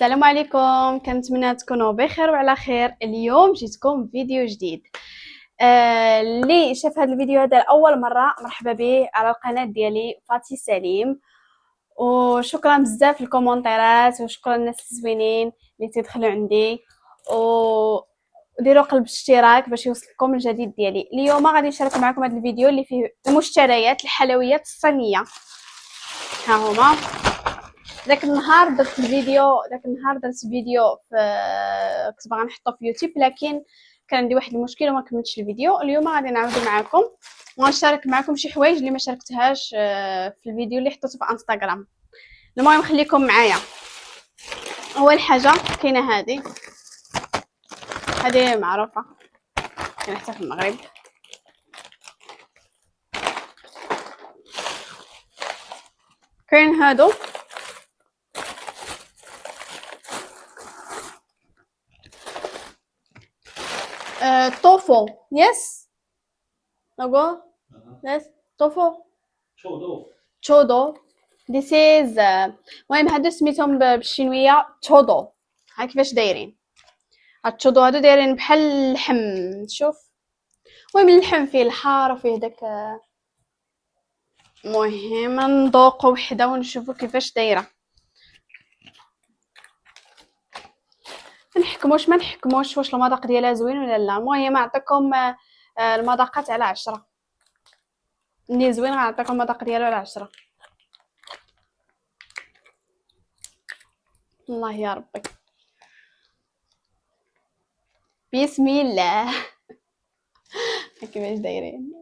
السلام عليكم، كنتمنى تكونوا بخير وعلى خير. اليوم جيتكم فيديو جديد. اللي شاف هذا الفيديو هذا لاول مره، مرحبا به على القناه ديالي فاتي سليم. وشكرا بزاف الكومونتيرات، وشكرا الناس الزوينين اللي تدخلوا عندي وديروا قلب اشتراك باش يوصلكم الجديد ديالي. اليوم غادي نشارك معكم هذا الفيديو اللي فيه المشتريات الحلويات الصينيه. ها هما. داك النهار درت فيديو في كنت باغا نحطو في يوتيوب، لكن كان عندي واحد المشكل وما كملتش الفيديو. اليوم غادي نعاودو معكم ونشارك معكم شي حوايج اللي ما شاركتهاش في الفيديو اللي حطيته في انستغرام. المهم خليكم معايا. اول حاجه كاينه هذه معروفه، كاينه حتى في المغرب. كاين هادو توفو. يس نقول يس توفو تشودو. This is المهم هادو سميتهم بالشينويه تشودو. ها كيفاش دايرين هاد تشودو؟ هادو دايرين بحال اللحم. شوف، المهم اللحم فيه الحار وفيه داك. المهم نذوقوا وحده ونشوفوا كيفاش دايره. ما نحكموش واش المذاق ديالها زوين ولا لا. المهم نعطيكم المذاقات على 10. اللي زوين غنعطيكم المذاق ديالو على 10. الله يا ربي، بسم الله. كيفاش دايرين؟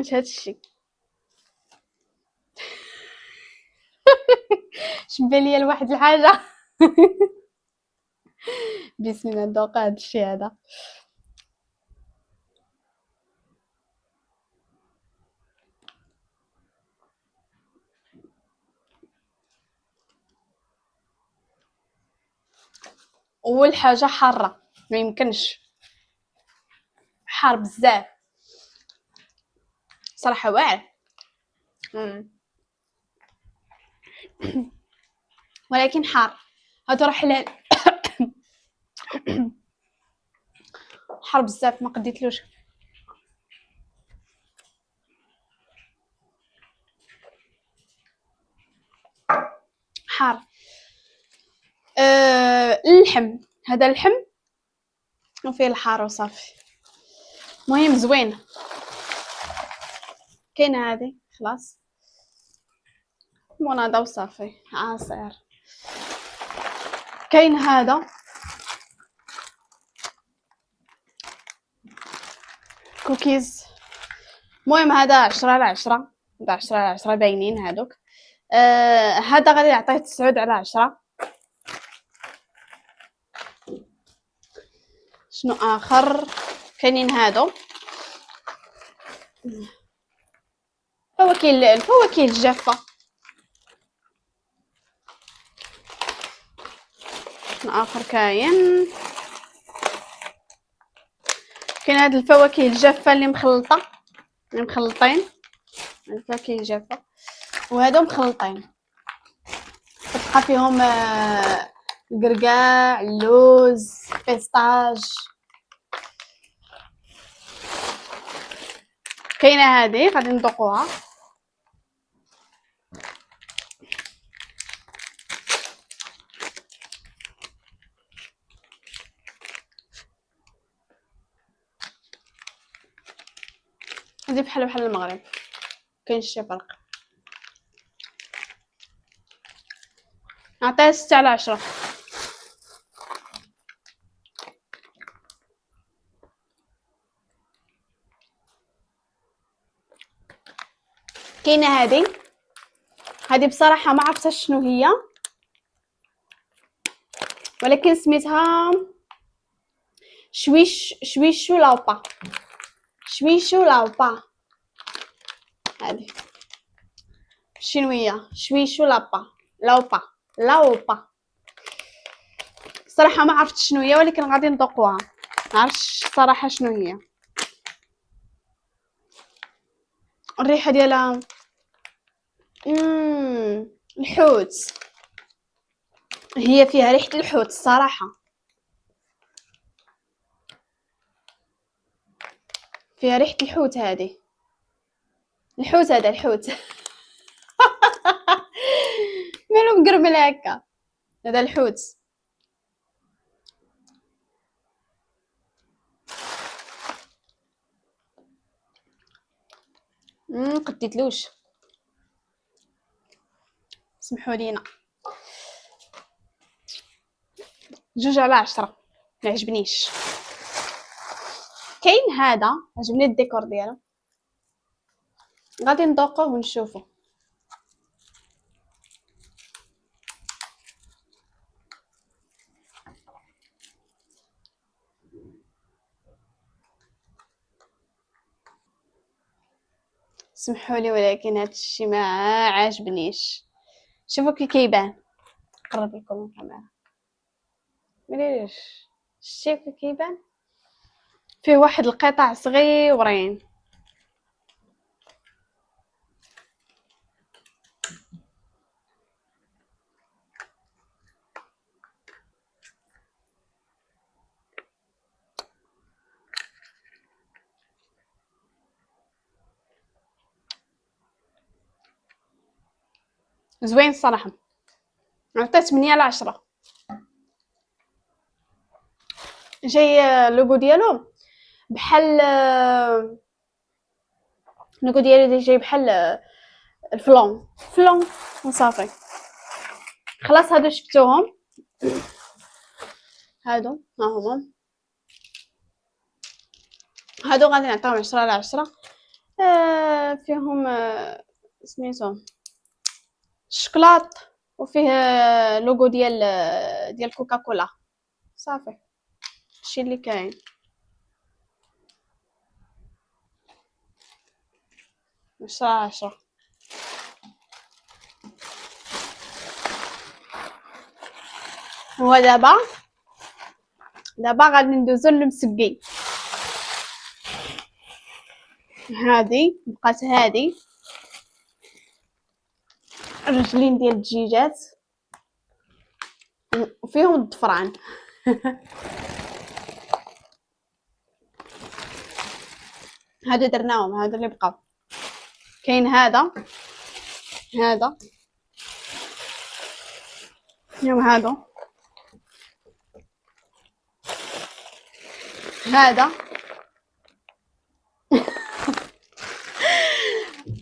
اش هادشي؟ شبالي لواحد الحاجه. بسم الله ندوق هادشي هذا. اول حاجه حاره، ما يمكنش، حار بزاف صراحه، واعر. ولكن حار. هادو راه حلال. حار بزاف ما قديتلوش. حار. اللحم، هذا اللحم وفيه الحار وصافي. مهم زوين. كاينه هذه خلاص مناضه وصافي عصير. كاين هذا كوكيز. المهم هذا 10/10. هذا 10/10 باينين هادوك. هذا غادي نعطيه 9/10. شنو اخر؟ كاينين هادو الفواكه الجافه. شنو اخر كاين هاد الفواكه الجافه اللي مخلطين. الفواكه الجافه وهادو مخلطين، كتلقى فيهم الكركاع، اللوز، بيستاج. كاينه هذه غادي نذوقوها. هذه بحال المغرب، كاين شي فرق. نعطيها 6/10. كاينه هذه بصراحه ما عرفتش شنو هي، ولكن سميتها شويشو لاوبا. هذه الشينويه شويشو لاوبا. صراحه ما عرفت شنو هي، ولكن غادي نذوقوها. ما عرفتش صراحه شنو هي. الريحه ديالها الحوت. هي فيها ريحة الحوت الصراحة، فيها ريحة الحوت هذه، الحوت هذا الحوت مالو مقرمل هكا، هذا الحوت. قديتلوش، سمحوا لينا. 2/10 ما عجبنيش. كاين هذا عجبني الديكور ديالو، غادي نذوقوه ونشوفو. سمحوا لي ولكن هذا الشيء ما عجبنيش. شوفوا كي كيبان، نقرب لكم الكاميرا، مليش شتي كي كيبان فيه واحد القطع صغيورين. زوين الصراحه، عطيه 8/10. جاي اللوغو ديالو بحال اللوغو ديالو جاي بحال الفلون وصافي. خلاص هادو شفتوهم، هادو ها هما، هادو غادي نعطيهم 10/10. فيهم سميتو الشكلاط، وفيه لوغو ديال كوكاكولا، صافي هادشي اللي كاين. عشرة على عشرة. هو دابا غادي ندوزو للمسقي. هادي بقات هادي رجلين ديال الدجيجات وفيهم الضفران هادو درناهم، هادو اللي بقاو. كاين هذا اليوم، هادو هذا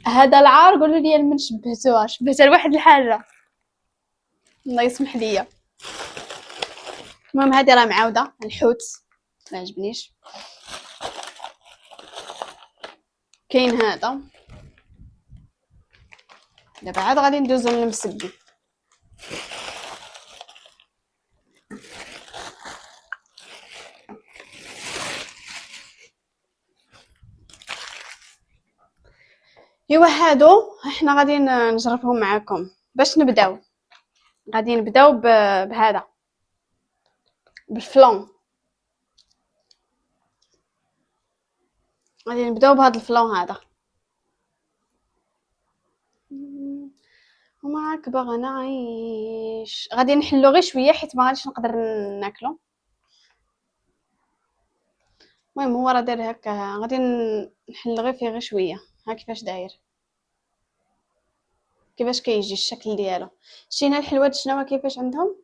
هذا العار. قولوا لي من شبهتوها لواحد الحاجه، الله يسمح ليا. المهم هذه راه معاوده الحوت، ما عجبنيش. كاين هذا، دابا عاد غادي ندوزو للمسقي. ايوا هادو احنا غادي نجربهم معاكم. باش نبداو غادي نبداو بهذا بالفلون، غادي نبداو بهذا الفلون هذا. ومعك باغا نعيش. غادي نحلو غير شويه حيت ما غاديش نقدر ناكلو. المهم هو راه داير هكا، غادي نحل غير فيه غير شويه. ها كيفاش داير، كيفاش كيجي الشكل ديالو. شتينا الحلوات شنو كيفاش عندهم.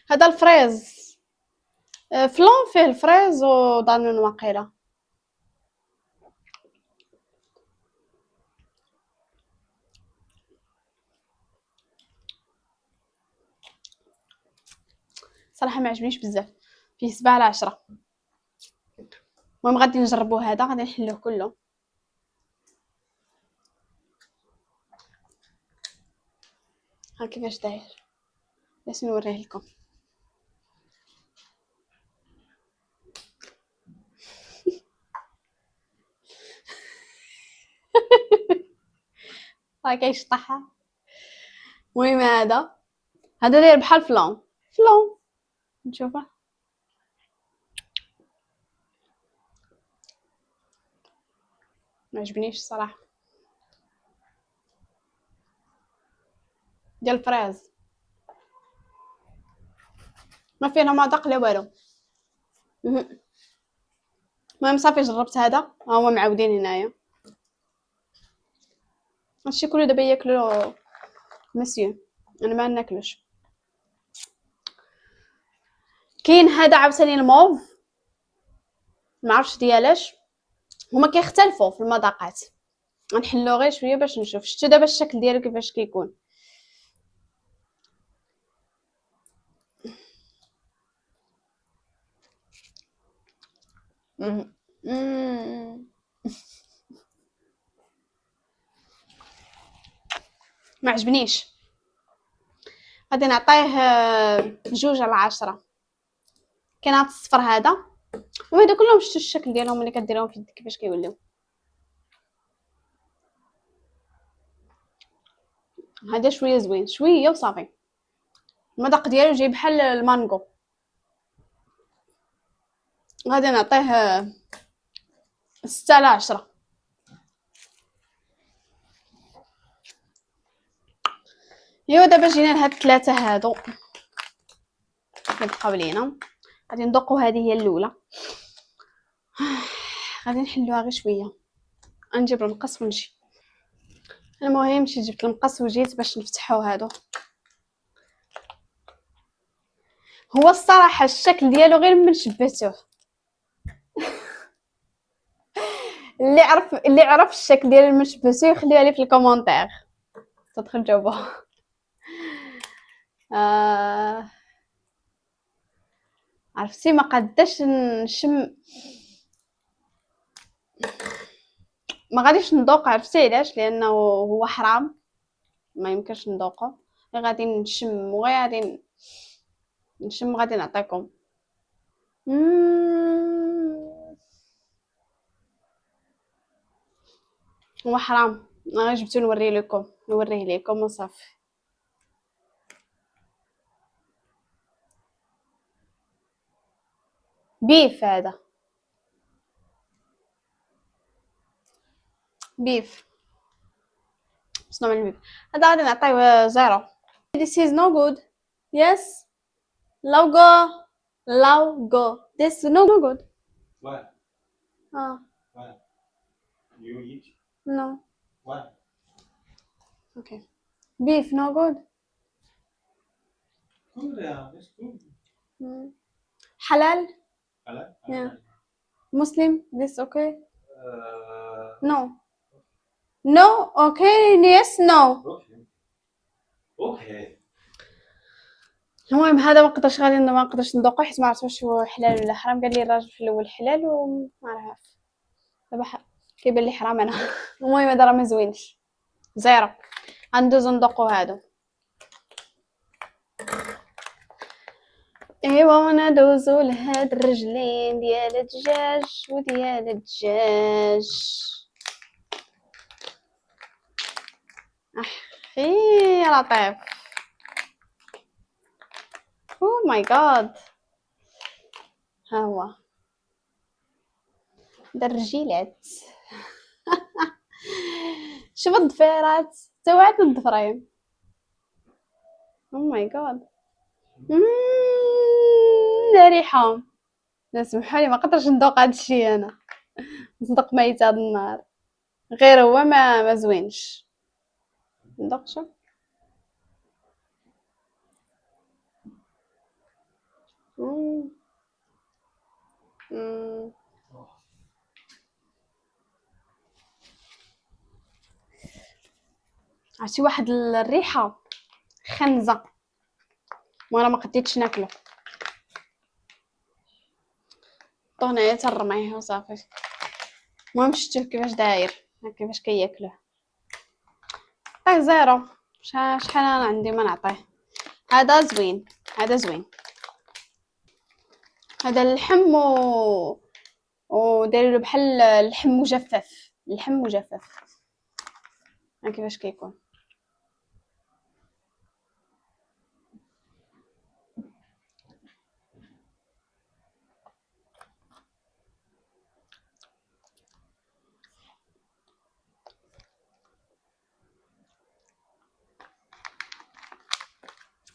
هذا الفريز، فلون فيه الفريز ودانون واقيلا. صراحه ما عجبنيش بزاف، فيه 7/10. المهم غادي نجربو هذا، غادي نحلوه كله. ها كيفاش داير، باش نوريه لكم. ها كيشطحها. المهم هذا داير بحال فلون نشوفه. ما عجبنيش الصراحه، ديال الفريز. ما فيه لا مذاق لا والو. المهم صافي جربت هذا، ها هما معاودين هنايا. هادشي كله دابا ياكلو مسيو، انا ما ناكلوش. كاين هذا عاوتاني الموف، ما عرفتش ديالاش، هما كيختلفوا في المذاقات. غنحلو غير شويه باش نشوف. شفتو دابا الشكل ديالو كيفاش كيكون. ما عجبنيش، غادي نعطيه 2/10. كاين هاد الصفر هذا، وهذا كلهم شفتوا الشكل ديالهم ملي كديرهم في يدك كيفاش كيوليو. هذا شويه زوين شويه وصافي، المذاق ديالو جاي بحال المانغو. غادي نعطيه 6/10. ايوا دابا جينا لهاد الثلاثه هادو اللي بقاو لينا، غادي ندوقو. هذه هي الاولى، غادي نحلوها غير شويه. نجيب المقص ونجي. المهم مشيت جبت المقص وجيت باش نفتحو هادو. هو الصراحه الشكل ديالو غير من شبهتوه. اللي عرف الشكل ديال من شبهتوه يخليها لي في الكومونتير تدخل جاوبه. عرفتي ما قداش نشم، ما غاديش ندوق. عرفتي علاش؟ لانه هو حرام، ما يمكنش ندوقه. غادي نشم وغادي غادي نشم، غادي نعطيكم. هو حرام، انا جبتو نوريه لكم وصافي. بيف، هذا بيف، شنو من البيف هذا؟ غادي نعطيه 0. This is no good. Yes, logo, logo. This is no good. Why? Ah, Why? You eat? no. Why? Okay. Beef no good. Good, yeah, it's good. Halal. Hello? Yeah. Muslim. This okay? Uh, No. No. Okay. Yes. No. okay. Okay. المهم هذا ما نقدرش ندوقه حيت ما عرفتش واش هو حلال ولا حرام. قال لي الراجل في الاول حلال وما عرف دابا كيبان لي حرام انا. المهم هذا راه ما زوينش. 0. غندوزو ندوقو هادو. ايوا ندوزو لهاد الرجلين ديال الدجاج وديال الدجاج. اخي لطيف. او ماي جاد، ها هو دا الرجيلات. شوف الضفيرات، توعد الضفرين. او ماي جاد، لا ريحه. لا سمحوا لي، ما قدرش ندوق هذا الشيء انا. نصدق ميت هذا النهار، غير هو ما زوينش. ندوق شوف. عرفتي واحد الريحه خنزه وانا ما قديتش ناكله. طوني ترميه وصافي. المهم شفتوه كيفاش داير، كيفاش كياكلوه. عطيه 0. شحال انا عندي ما نعطيه. هذا زوين، هذا زوين. هذا اللحم ودايروا بحال اللحم مجفف، اللحم مجفف. ها كيفاش كيكون.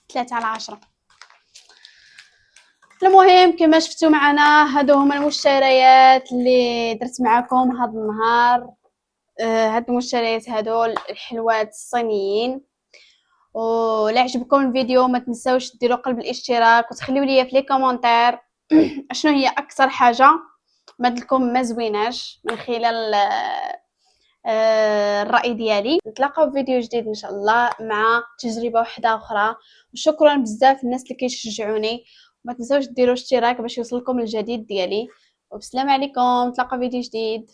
ثلاثة على 10. المهم كما شفتوا معنا هادو هما المشتريات اللي درت معكم هاد النهار. هاد المشتريات هادو الحلوات الصينيين. ولا عجبكم الفيديو ما تنساوش ديروا قلب الاشتراك وتخليوا لي في لي كومونتير شنو هي اكثر حاجه بدلكم ما زويناش من خلال الراي ديالي. نتلاقاو في فيديو جديد ان شاء الله مع تجربه واحده اخرى. وشكرا بزاف الناس اللي كيشجعوني. ما تنساوش ديروا اشتراك باش يوصلكم الجديد ديالي. وبسلام عليكم، نتلاقاو في فيديو جديد.